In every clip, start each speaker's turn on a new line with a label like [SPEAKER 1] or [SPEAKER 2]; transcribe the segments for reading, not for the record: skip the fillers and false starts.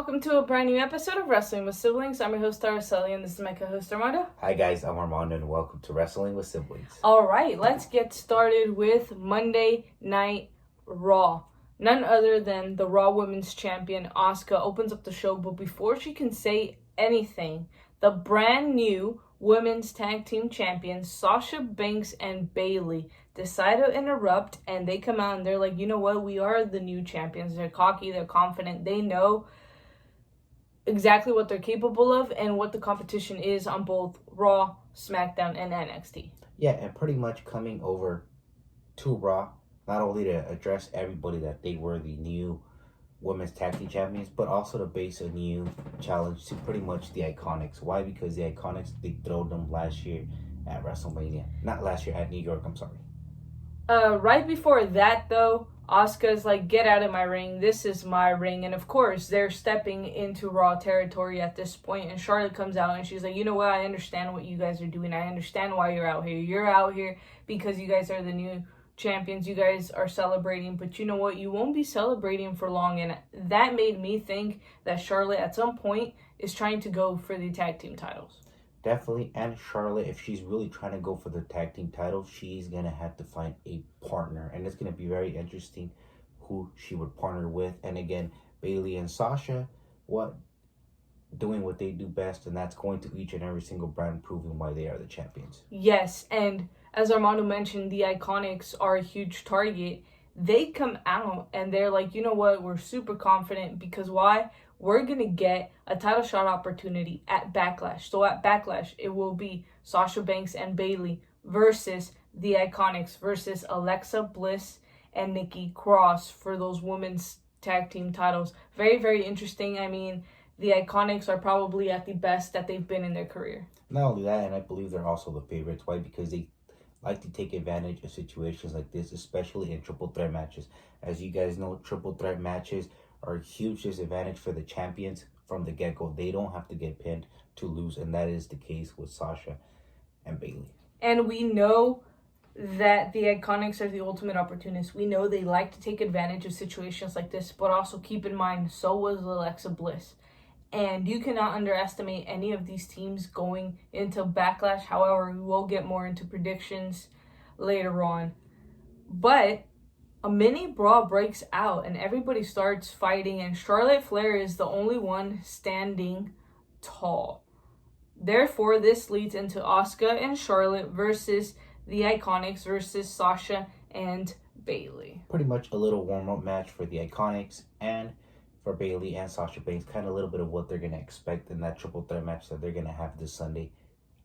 [SPEAKER 1] welcome to a brand new episode of Wrestling with Siblings. I'm your host, Araceli, and this is my co-host, Armando.
[SPEAKER 2] Hi guys, I'm Armando, and welcome to Wrestling with Siblings.
[SPEAKER 1] Alright, let's get started with Monday Night Raw. None other than the Raw Women's Champion, Asuka, opens up the show, but before she can say anything, the brand new Women's Tag Team Champions, Sasha Banks and Bayley, decide to interrupt, and they come out and they're like, you know what, we are the new champions. They're cocky, they're confident, they know exactly what they're capable of and what the competition is on both Raw, SmackDown, and NXT.
[SPEAKER 2] Yeah, and pretty much coming over to Raw, not only to address everybody that they were the new Women's Tag Team Champions, but also to base a new challenge to pretty much the Iconics. Why? Because the Iconics, they throwed them last year at WrestleMania. Not last year, at New York, I'm sorry.
[SPEAKER 1] Right before that, though, Asuka's like, get out of my ring. This is my ring. And of course, they're stepping into Raw territory at this point. And Charlotte comes out and she's like, you know what? I understand what you guys are doing. I understand why you're out here. You're out here because you guys are the new champions. You guys are celebrating. But you know what? You won't be celebrating for long. And that made me think that Charlotte at some point is trying to go for the tag team titles.
[SPEAKER 2] Definitely, and Charlotte, if she's really trying to go for the tag team title, she's going to have to find a partner. And it's going to be very interesting who she would partner with. And again, Bayley and Sasha, doing what they do best, and that's going to each and every single brand, proving why they are the champions.
[SPEAKER 1] Yes, and as Armando mentioned, the Iconics are a huge target. They come out and they're like, you know what, we're super confident because why? We're going to get a title shot opportunity at Backlash. So at Backlash, it will be Sasha Banks and Bayley versus the Iconics versus Alexa Bliss and Nikki Cross for those women's tag team titles. Very, very interesting. I mean, the Iconics are probably at the best that they've been in their career.
[SPEAKER 2] Not only that, and I believe they're also the favorites. Why? Because they like to take advantage of situations like this, especially in triple threat matches. As you guys know, triple threat matches are a huge disadvantage for the champions from the get-go. They don't have to get pinned to lose, and that is the case with Sasha and Bayley.
[SPEAKER 1] And we know that the Iconics are the ultimate opportunists. We know they like to take advantage of situations like this, but also keep in mind, so was Alexa Bliss. And you cannot underestimate any of these teams going into Backlash. However, we will get more into predictions later on. But a mini brawl breaks out and everybody starts fighting, and Charlotte Flair is the only one standing tall. Therefore, this leads into Asuka and Charlotte versus the Iconics versus Sasha and Bayley.
[SPEAKER 2] Pretty much a little warm-up match for the Iconics and for Bayley and Sasha Banks. Kind of a little bit of what they're going to expect in that triple threat match that they're going to have this Sunday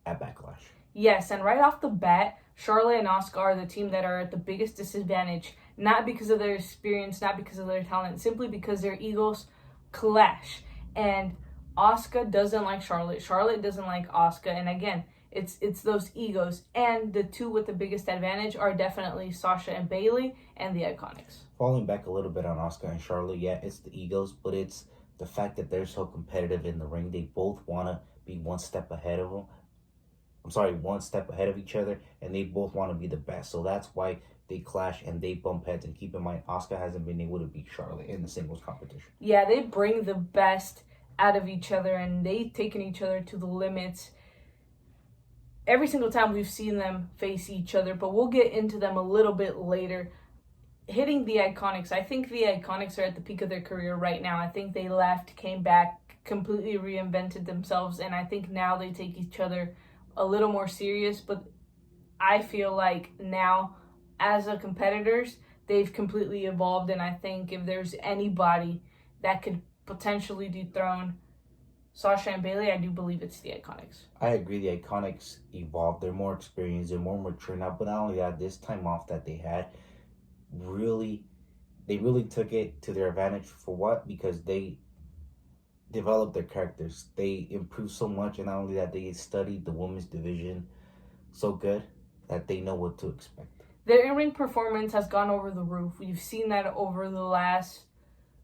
[SPEAKER 2] at Backlash.
[SPEAKER 1] Yes, and right off the bat, Charlotte and Asuka are the team that are at the biggest disadvantage. Not because of their experience, not because of their talent, simply because their egos clash. And Asuka doesn't like Charlotte. Charlotte doesn't like Asuka. And again, it's those egos. And the two with the biggest advantage are definitely Sasha and Bayley and the Iconics.
[SPEAKER 2] Falling back a little bit on Asuka and Charlotte, yeah, it's the egos, but it's the fact that they're so competitive in the ring. They both want to be one step ahead of each other, and they both want to be the best. So that's why they clash and they bump heads. And keep in mind, Asuka hasn't been able to beat Charlotte in the singles competition.
[SPEAKER 1] Yeah, they bring the best out of each other, and they've taken each other to the limits every single time we've seen them face each other. But we'll get into them a little bit later. Hitting the Iconics, I think the Iconics are at the peak of their career right now. I think they left, came back, completely reinvented themselves, and I think now they take each other a little more serious. But I feel like now, as a competitors, they've completely evolved, and I think if there's anybody that could potentially dethrone Sasha and Bayley, I do believe it's the Iconics.
[SPEAKER 2] I agree. The Iconics evolved. They're more experienced. They're more mature now. But not only that, this time off that they had, they really took it to their advantage. For what? Because they developed their characters. They improved so much, and not only that, they studied the women's division so good that they know what to expect.
[SPEAKER 1] Their in-ring performance has gone over the roof. We've seen that over the last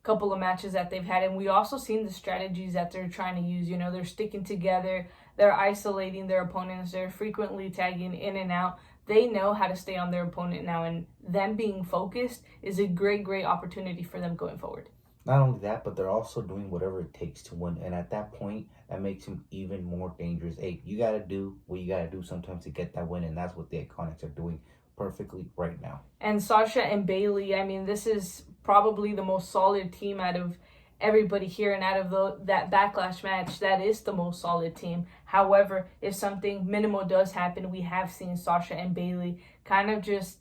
[SPEAKER 1] couple of matches that they've had, and we also seen the strategies that they're trying to use. You know, they're sticking together, they're isolating their opponents, they're frequently tagging in and out. They know how to stay on their opponent now, and them being focused is a great, great opportunity for them going forward.
[SPEAKER 2] Not only that, but they're also doing whatever it takes to win. And at that point, that makes him even more dangerous. Hey, you got to do what you got to do sometimes to get that win. And that's what the Iconics are doing perfectly right now.
[SPEAKER 1] And Sasha and Bayley, I mean, this is probably the most solid team out of everybody here, and out of that Backlash match, that is the most solid team. However, if something minimal does happen, we have seen Sasha and Bayley kind of just,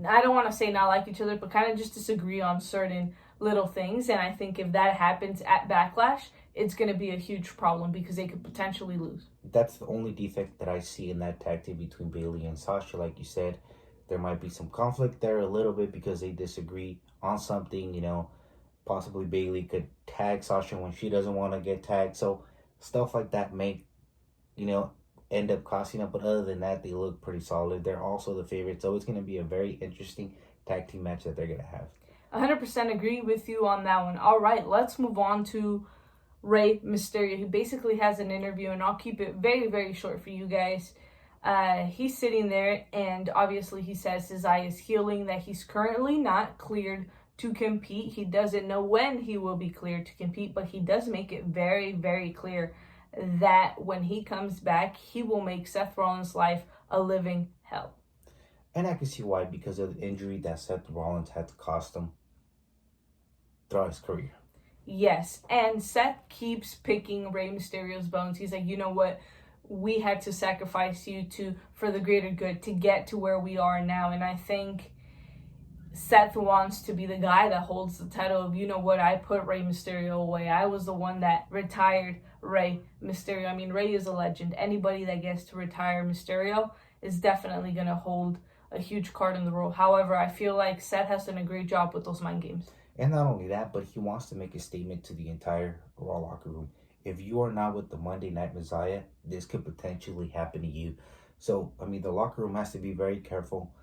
[SPEAKER 1] I don't want to say not like each other, but kind of just disagree on certain little things. And I think if that happens at Backlash, it's going to be a huge problem because they could potentially lose.
[SPEAKER 2] That's the only defect that I see in that tag team between Bayley and Sasha. Like you said, there might be some conflict there a little bit because they disagree on something. Possibly Bayley could tag Sasha when she doesn't want to get tagged. So stuff like that may, end up costing them. But other than that, they look pretty solid. They're also the favorite. So it's going to be a very interesting tag team match that they're going to have.
[SPEAKER 1] 100% agree with you on that one. All right, let's move on to Rey Mysterio. He basically has an interview, and I'll keep it very, very short for you guys. He's sitting there, and obviously he says his eye is healing, that he's currently not cleared to compete. He doesn't know when he will be cleared to compete, but he does make it very, very clear that when he comes back, he will make Seth Rollins' life a living hell.
[SPEAKER 2] And I can see why, because of the injury that Seth Rollins had to cost him throughout his career.
[SPEAKER 1] Yes, and Seth keeps picking Rey Mysterio's bones. He's like, you know what? We had to sacrifice you for the greater good to get to where we are now. And I think Seth wants to be the guy that holds the title of, you know what, I put Rey Mysterio away. I was the one that retired Rey Mysterio. I mean, Rey is a legend. Anybody that gets to retire Mysterio is definitely going to hold a huge card in the role. However, I feel like Seth has done a great job with those mind games.
[SPEAKER 2] And not only that, but he wants to make a statement to the entire Raw locker room. If you are not with the Monday Night Messiah, this could potentially happen to you. So, I mean, the locker room has to be very careful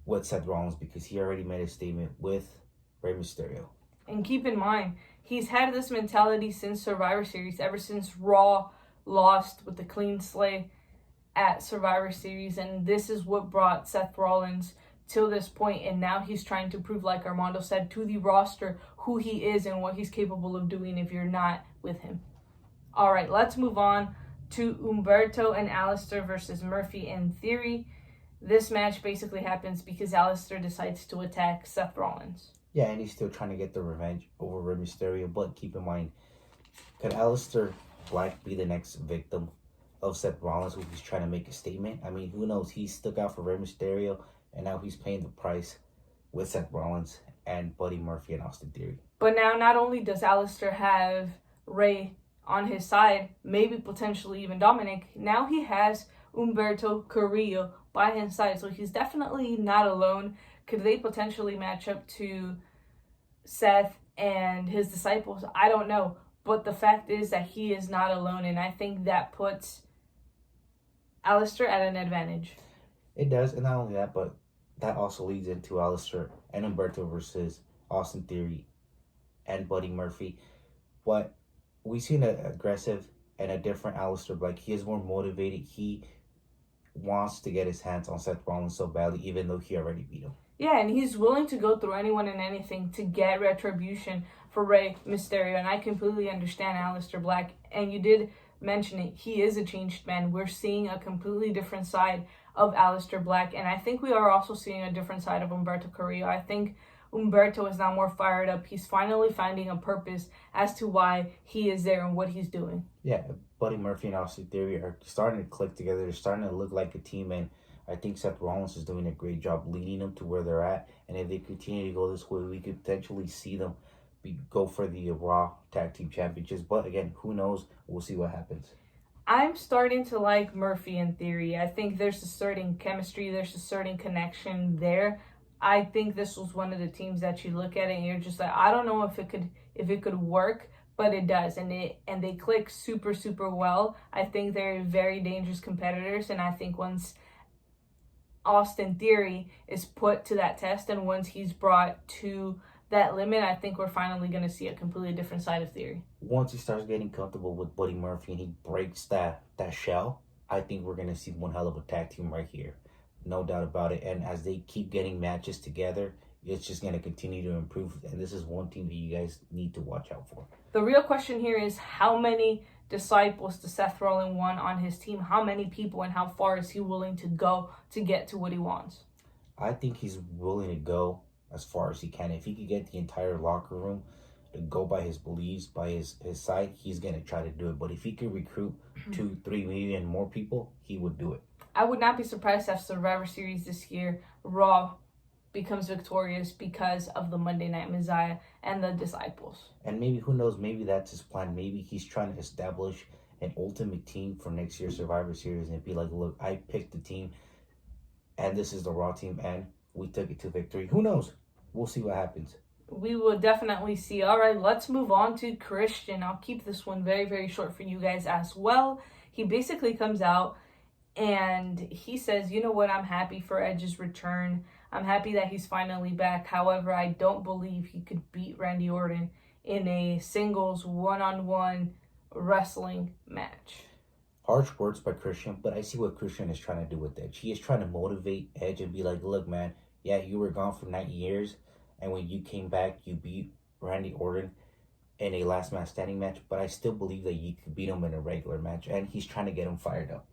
[SPEAKER 2] with Seth Rollins because he already made a statement with Rey Mysterio.
[SPEAKER 1] And keep in mind, he's had this mentality since Survivor Series, ever since Raw lost with the clean slate at Survivor Series. And this is what brought Seth Rollins till this point, and now he's trying to prove, like Armando said, to the roster who he is and what he's capable of doing if you're not with him. All right, let's move on to Humberto and Alistair versus Murphy and Theory. This match basically happens because Alistair decides to attack Seth Rollins.
[SPEAKER 2] Yeah, and he's still trying to get the revenge over Rey Mysterio, but keep in mind, could Alistair Black be the next victim of Seth Rollins who he's trying to make a statement? I mean, who knows? He stuck out for Rey Mysterio, and now he's paying the price with Seth Rollins and Buddy Murphy and Austin Theory.
[SPEAKER 1] But now not only does Alistair have Rey on his side, maybe potentially even Dominic, now he has Humberto Carrillo by his side. So he's definitely not alone. Could they potentially match up to Seth and his disciples? I don't know. But the fact is that he is not alone, and I think that puts Alistair at an advantage.
[SPEAKER 2] It does, and not only that, but that also leads into Alistair and Humberto versus Austin Theory and Buddy Murphy. But we've seen an aggressive and a different Alistair Black. He is more motivated. He wants to get his hands on Seth Rollins so badly, even though he already beat him.
[SPEAKER 1] Yeah, and he's willing to go through anyone and anything to get retribution for Rey Mysterio. And I completely understand Alistair Black. And you did mention it. He is a changed man. We're seeing a completely different side of Alistair Black. And I think we are also seeing a different side of Humberto Carrillo. I think Humberto is now more fired up. He's finally finding a purpose as to why he is there and what he's doing.
[SPEAKER 2] Yeah, Buddy Murphy and Austin Theory are starting to click together. They're starting to look like a team, and I think Seth Rollins is doing a great job leading them to where they're at. And if they continue to go this way, we could potentially see them go for the Raw Tag Team Championships. But again, who knows? We'll see what happens.
[SPEAKER 1] I'm starting to like Murphy in Theory. I think there's a certain chemistry, there's a certain connection there. I think this was one of the teams that you look at it and you're just like, I don't know if it could work, but it does, and they click super, super well. I think they're very dangerous competitors, and I think once Austin Theory is put to that test and once he's brought to that limit, I think we're finally going to see a completely different side of Theory.
[SPEAKER 2] Once he starts getting comfortable with Buddy Murphy and he breaks that shell, I think we're going to see one hell of a tag team right here. No doubt about it. And as they keep getting matches together, it's just going to continue to improve. And this is one team that you guys need to watch out for.
[SPEAKER 1] The real question here is, how many disciples does Seth Rollins want on his team? How many people, and how far is he willing to go to get to what he wants?
[SPEAKER 2] I think he's willing to go as far as he can. If he could get the entire locker room to go by his beliefs, by his side, he's going to try to do it. But if he could recruit 2, 3, maybe and more people, he would do it.
[SPEAKER 1] I would not be surprised if Survivor Series this year, Raw becomes victorious because of the Monday Night Messiah and the disciples.
[SPEAKER 2] And maybe, who knows, maybe that's his plan. Maybe he's trying to establish an ultimate team for next year's Survivor Series and be like, look, I picked the team, and this is the Raw team, and we took it to victory. Who knows? We'll see what happens.
[SPEAKER 1] We will definitely see. All right, let's move on to Christian. I'll keep this one very, very short for you guys as well. He basically comes out and he says, you know what, I'm happy for Edge's return. I'm happy that he's finally back. However, I don't believe he could beat Randy Orton in a singles one-on-one wrestling match.
[SPEAKER 2] Harsh words by Christian, but I see what Christian is trying to do with Edge. He is trying to motivate Edge and be like, look, man, yeah, you were gone for 9 years, and when you came back, you beat Randy Orton in a last man standing match, but I still believe that you could beat him in a regular match, and he's trying to get him fired up.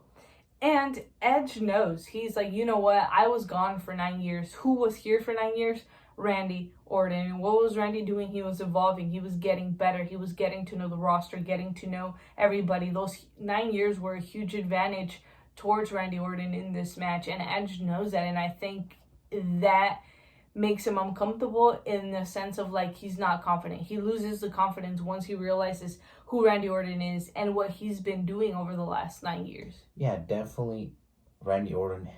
[SPEAKER 1] And Edge knows. He's like, you know what? I was gone for 9 years. Who was here for 9 years? Randy Orton. And what was Randy doing? He was evolving. He was getting better. He was getting to know the roster, getting to know everybody. Those 9 years were a huge advantage towards Randy Orton in this match. And Edge knows that. And I think that makes him uncomfortable in the sense of, like, he's not confident. He loses the confidence once he realizes who Randy Orton is and what he's been doing over the last 9 years.
[SPEAKER 2] Yeah, definitely Randy Orton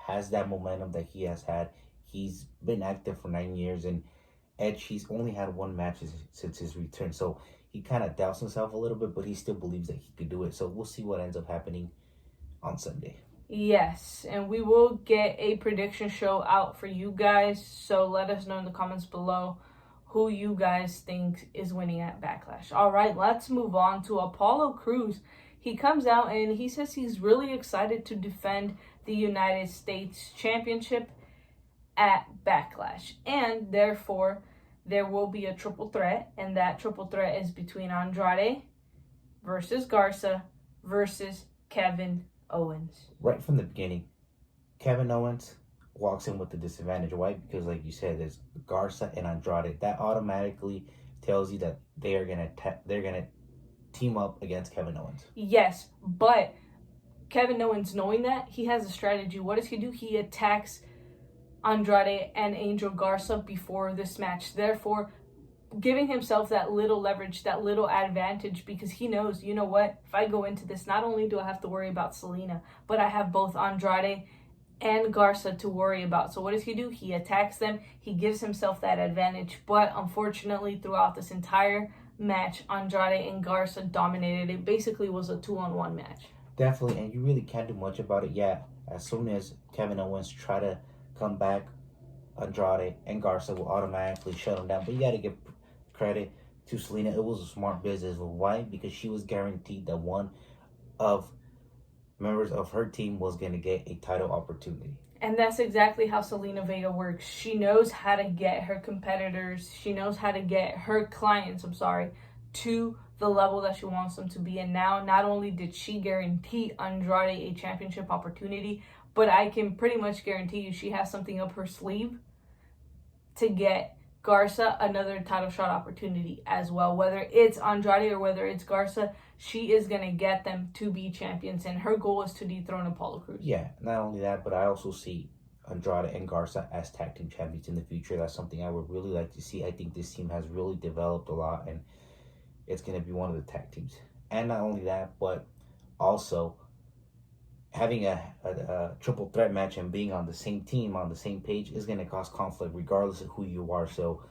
[SPEAKER 2] has that momentum that he has had. He's been active for 9 years, and Edge, he's only had one match since his return. So he kind of doubts himself a little bit, but he still believes that he could do it. So we'll see what ends up happening on Sunday.
[SPEAKER 1] Yes, and we will get a prediction show out for you guys. So let us know in the comments below who you guys think is winning at Backlash. All right, let's move on to Apollo Cruz. He comes out and he says he's really excited to defend the United States Championship at Backlash. And therefore, there will be a triple threat. And that triple threat is between Andrade versus Garza versus Kevin Owens.
[SPEAKER 2] Right from the beginning, Kevin Owens walks in with the disadvantage. Why? Because, like you said, there's Garza and Andrade. That automatically tells you that they're gonna team up against Kevin Owens.
[SPEAKER 1] Yes, but Kevin Owens, knowing that, he has a strategy. What does he do? He attacks Andrade and Angel Garza before this match, therefore giving himself that little leverage, that little advantage, because he knows, you know what, if I go into this, not only do I have to worry about Selena, but I have both Andrade and Garza to worry about. So what does he do? He attacks them. He gives himself that advantage. But unfortunately, throughout this entire match, Andrade and Garza dominated. It basically was a 2-on-1 match.
[SPEAKER 2] Definitely, and you really can't do much about it. Yeah, as soon as Kevin Owens try to come back, Andrade and Garza will automatically shut him down. But you got to give credit to Selena. It was a smart business. Why? Because she was guaranteed that one of members of her team was going to get a title opportunity.
[SPEAKER 1] And that's exactly how Selena Vega works. She knows how to get her competitors. She knows how to get her clients, to the level that she wants them to be. And now, not only did she guarantee Andrade a championship opportunity, but I can pretty much guarantee you she has something up her sleeve to get Garza another title shot opportunity as well. Whether it's Andrade or whether it's Garza, she is going to get them to be champions. And her goal is to dethrone Apollo Crews.
[SPEAKER 2] Yeah, not only that, but I also see Andrade and Garza as tag team champions in the future. That's something I would really like to see. I think this team has really developed a lot, and it's going to be one of the tag teams. And not only that, but also having a triple threat match and being on the same team, on the same page, is going to cause conflict regardless of who you are. So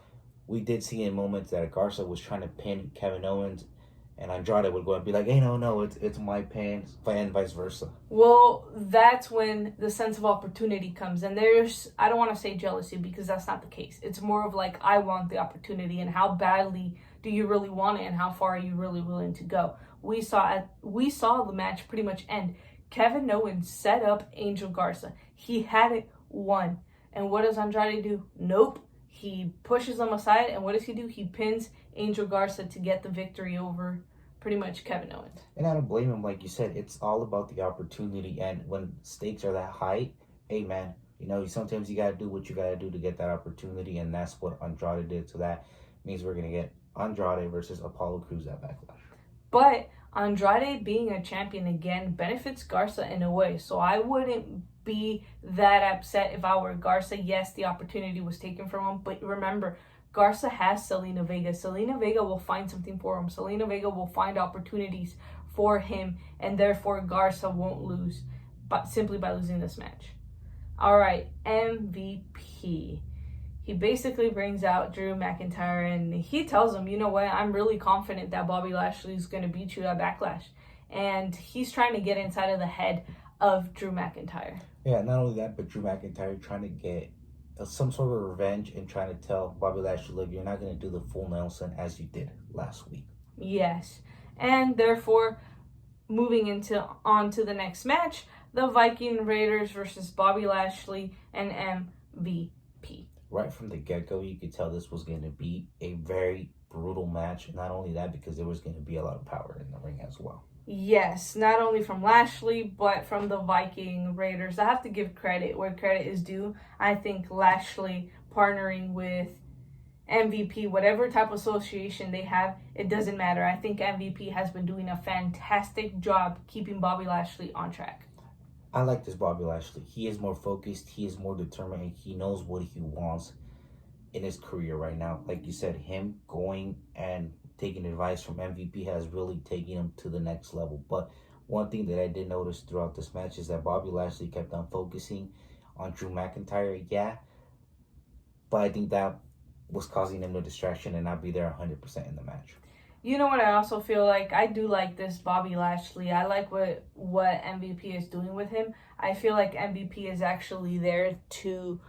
[SPEAKER 2] we did see in moments that Garza was trying to pin Kevin Owens, and Andrade would go and be like, hey, no, it's my pin, and vice versa.
[SPEAKER 1] Well, that's when the sense of opportunity comes. And there's, I don't want to say jealousy, because that's not the case. It's more of like, I want the opportunity, and how badly do you really want it, and how far are you really willing to go? We saw the match pretty much end. Kevin Owens set up Angel Garza. He had it won. And what does Andrade do? Nope. He pushes them aside, and what does he do? He pins Angel Garza to get the victory over pretty much Kevin Owens.
[SPEAKER 2] And I don't blame him. Like you said, it's all about the opportunity. And when stakes are that high, hey, man, sometimes you got to do what you got to do to get that opportunity. And that's what Andrade did. So that means we're going to get Andrade versus Apollo Cruz at Backlash.
[SPEAKER 1] But Andrade being a champion again benefits Garza in a way. So I wouldn't be that upset if I were Garza. Yes, the opportunity was taken from him. But remember, Garza has Zelina Vega. Zelina Vega will find something for him. Zelina Vega will find opportunities for him. And therefore, Garza won't lose simply by losing this match. All right, MVP. He basically brings out Drew McIntyre and he tells him, you know what, I'm really confident that Bobby Lashley is going to beat you at Backlash. And he's trying to get inside of the head of Drew McIntyre.
[SPEAKER 2] Yeah, not only that, but Drew McIntyre trying to get some sort of revenge and trying to tell Bobby Lashley, look, you're not going to do the full Nelson as you did last week.
[SPEAKER 1] Yes. And therefore, moving on to the next match, the Viking Raiders versus Bobby Lashley and MVP.
[SPEAKER 2] Right from the get-go, you could tell this was going to be a very brutal match. Not only that, because there was going to be a lot of power in the ring as well.
[SPEAKER 1] Yes, not only from Lashley, but from the Viking Raiders. I have to give credit where credit is due. I think Lashley partnering with MVP, whatever type of association they have, it doesn't matter. I think MVP has been doing a fantastic job keeping Bobby Lashley on track.
[SPEAKER 2] I like this Bobby Lashley. He is more focused. He is more determined. And he knows what he wants in his career right now. Like you said, him going and taking advice from MVP has really taken him to the next level. But one thing that I did notice throughout this match is that Bobby Lashley kept on focusing on Drew McIntyre. Yeah, but I think that was causing him a distraction and not be there 100% in the match.
[SPEAKER 1] You know what I also feel like? I do like this Bobby Lashley. I like what MVP is doing with him. I feel like MVP is actually there to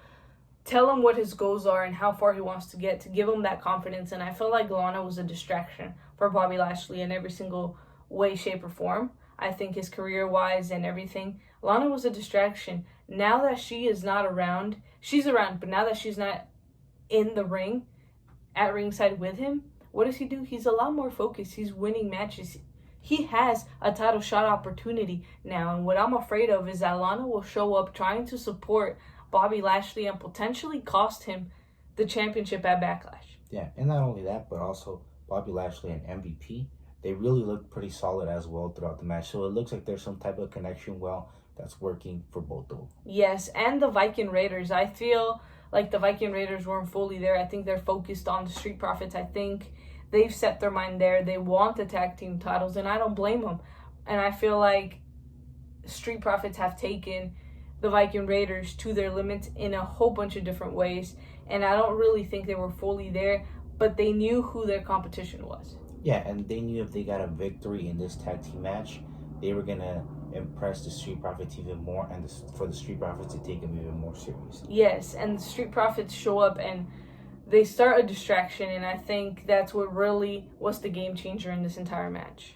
[SPEAKER 1] tell him what his goals are and how far he wants to get, to give him that confidence. And I feel like Lana was a distraction for Bobby Lashley in every single way, shape, or form. I think his career-wise and everything, Lana was a distraction. Now that she is not around, she's around, but now that she's not in the ring, at ringside with him, what does he do? He's a lot more focused. He's winning matches. He has a title shot opportunity now. And what I'm afraid of is that Lana will show up trying to support Bobby Lashley and potentially cost him the championship at Backlash.
[SPEAKER 2] Yeah, and not only that, but also Bobby Lashley and MVP, they really look pretty solid as well throughout the match. So it looks like there's some type of connection that's working for both of them.
[SPEAKER 1] Yes, and the Viking Raiders. I feel like the Viking Raiders weren't fully there. I think they're focused on the Street Profits. I think they've set their mind there. They want the tag team titles, and I don't blame them. And I feel like Street Profits have taken the Viking Raiders to their limits in a whole bunch of different ways. And I don't really think they were fully there, but they knew who their competition was.
[SPEAKER 2] Yeah, and they knew if they got a victory in this tag team match, they were going to impress the Street Profits even more, and for the Street Profits to take them even more seriously.
[SPEAKER 1] Yes, and the Street Profits show up and they start a distraction, and I think that's what really was the game changer in this entire match.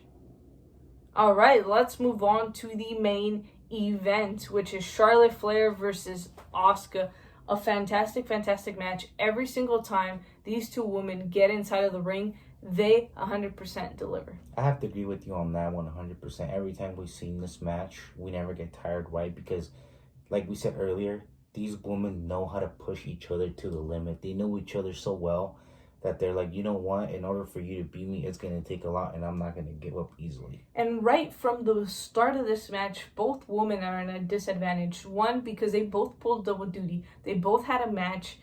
[SPEAKER 1] All right, let's move on to the main event, which is Charlotte Flair versus Asuka. A fantastic, fantastic match. Every single time these two women get inside of the ring, they 100% deliver.
[SPEAKER 2] I have to agree with you on that 100%. Every time we've seen this match, we never get tired, right? Because, like we said earlier, these women know how to push each other to the limit. They know each other so well that they're like, you know what? In order for you to beat me, it's going to take a lot, and I'm not going to give up easily.
[SPEAKER 1] And right from the start of this match, both women are in a disadvantage. One, because they both pulled double duty. They both had a match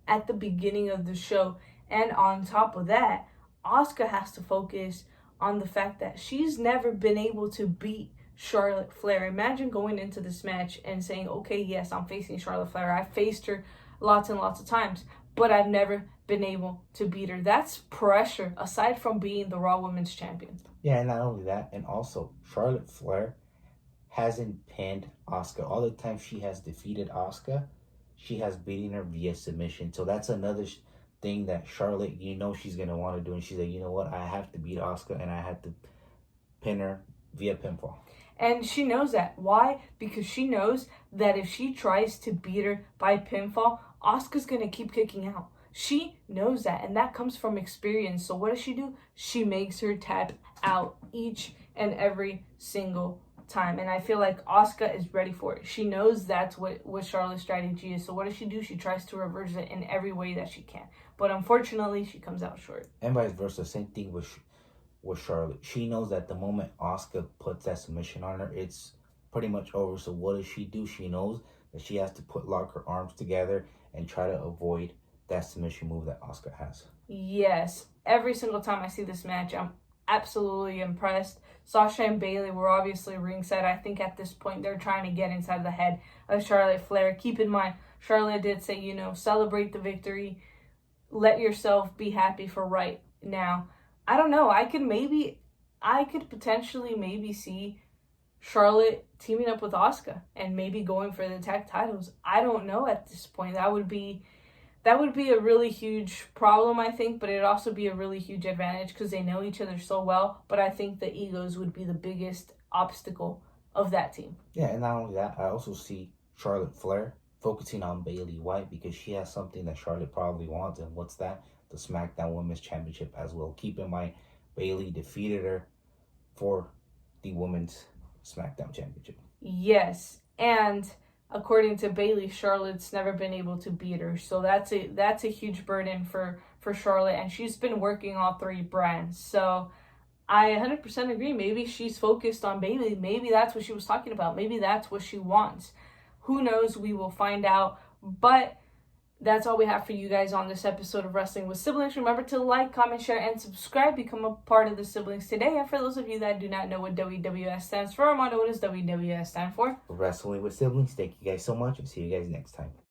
[SPEAKER 1] at the beginning of the show. And on top of that, Asuka has to focus on the fact that she's never been able to beat Charlotte Flair. Imagine going into this match and saying, okay, yes, I'm facing Charlotte Flair. I've faced her lots and lots of times, but I've never been able to beat her. That's pressure, aside from being the Raw Women's Champion.
[SPEAKER 2] Yeah, and not only that, and also Charlotte Flair hasn't pinned Asuka. All the time she has defeated Asuka, she has beaten her via submission. So that's another thing that Charlotte, she's going to want to do. And she's like, you know what? I have to beat Asuka, and I have to pin her via pinfall.
[SPEAKER 1] And she knows that. Why? Because she knows that if she tries to beat her by pinfall, Asuka's going to keep kicking out. She knows that, and that comes from experience. So what does she do? She makes her tap out each and every single time. And I feel like Asuka is ready for it. She knows that's what Charlotte's strategy is. So what does she do? She tries to reverse it in every way that she can. But unfortunately, she comes out short.
[SPEAKER 2] And vice versa, same thing with Charlotte. She knows that the moment Asuka puts that submission on her, it's pretty much over. So what does she do? She knows that she has to lock her arms together and try to avoid that submission move that Asuka has.
[SPEAKER 1] Yes. Every single time I see this match, I'm absolutely impressed. Sasha and Bayley were obviously ringside. I think at this point they're trying to get inside the head of Charlotte Flair. Keep in mind, Charlotte did say, celebrate the victory. Let yourself be happy for right now. I don't know. I could potentially maybe see Charlotte teaming up with Asuka and maybe going for the tag titles. I don't know at this point. That would be a really huge problem, I think, but it'd also be a really huge advantage because they know each other so well. But I think the egos would be the biggest obstacle of that team.
[SPEAKER 2] Yeah, and not only that, I also see Charlotte Flair focusing on Bayley White because she has something that Charlotte probably wants, and what's that? The SmackDown Women's Championship as well. Keep in mind, Bayley defeated her for the Women's SmackDown Championship.
[SPEAKER 1] Yes, and according to Bayley, Charlotte's never been able to beat her. So that's a huge burden for Charlotte, and she's been working all three brands. So I 100% agree. Maybe she's focused on Bayley. Maybe that's what she was talking about. Maybe that's what she wants. Who knows? We will find out. But that's all we have for you guys on this episode of Wrestling with Siblings. Remember to like, comment, share, and subscribe. Become a part of the Siblings today. And for those of you that do not know what WWS stands for, Armando, what does WWS stand for?
[SPEAKER 2] Wrestling with Siblings. Thank you guys so much, and see you guys next time.